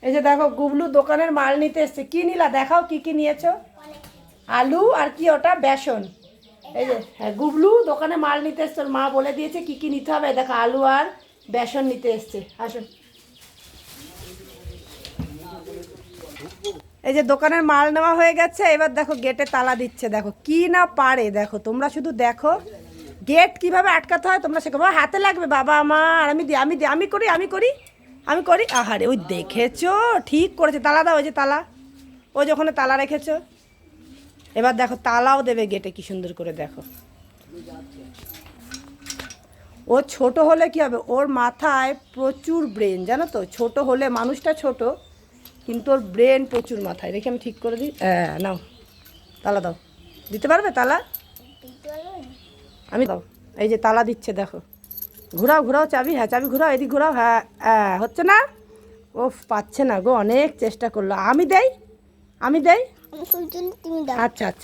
এই যে দেখো গুবলু দোকানের মাল নিতে এসছে। কি নিলা দেখাও, কি কি নিয়েছো? আলু আর কি ওটা বেসন। এই যে হ্যাঁ, গুবলু দোকানে মাল নিতে এসছে, ওর মা বলে দিয়েছে কি কি নিতে হবে। দেখো আলু আর বেসন নিতে এসছে। আসুন। এই যে দোকানের মাল নেওয়া হয়ে গেছে, এবার দেখো গেটে তালা দিচ্ছে। দেখো কি না পারে, দেখো তোমরা শুধু দেখো গেট কিভাবে আটকাতে হয় তোমরা শেখো। বাবা হাতে লাগবে বাবা আমার, আমি দিই আমি দিই আমি করি আমি করি আমি করি। আহারে ওই দেখেছো, ঠিক করেছে। তালা দাও, ওই যে তালা, ওই যে ওখানে তালা রেখেছো। এবার দেখো তালাও দেবে গেটে, কি সুন্দর করে দেখো। ও ছোট হলে কি হবে, ওর মাথায় প্রচুর ব্রেন জানো তো। ছোট হলে মানুষটা ছোট, কিন্তু ওর ব্রেন প্রচুর মাথায়। রেখে আমি ঠিক করে দিই। হ্যাঁ নাও তালা দাও। দিতে পারবে তালা? আমি দাও। এই যে তালা দিচ্ছে দেখো। ঘোরাও ঘোরাও চাবি, হ্যাঁ চাবি ঘোরাও, এদিক ঘোরাও। হ্যাঁ হ্যাঁ হচ্ছে না। ও পাচ্ছে না গো, অনেক চেষ্টা করলো। আমি দেই আমি দেই। আচ্ছা আচ্ছা।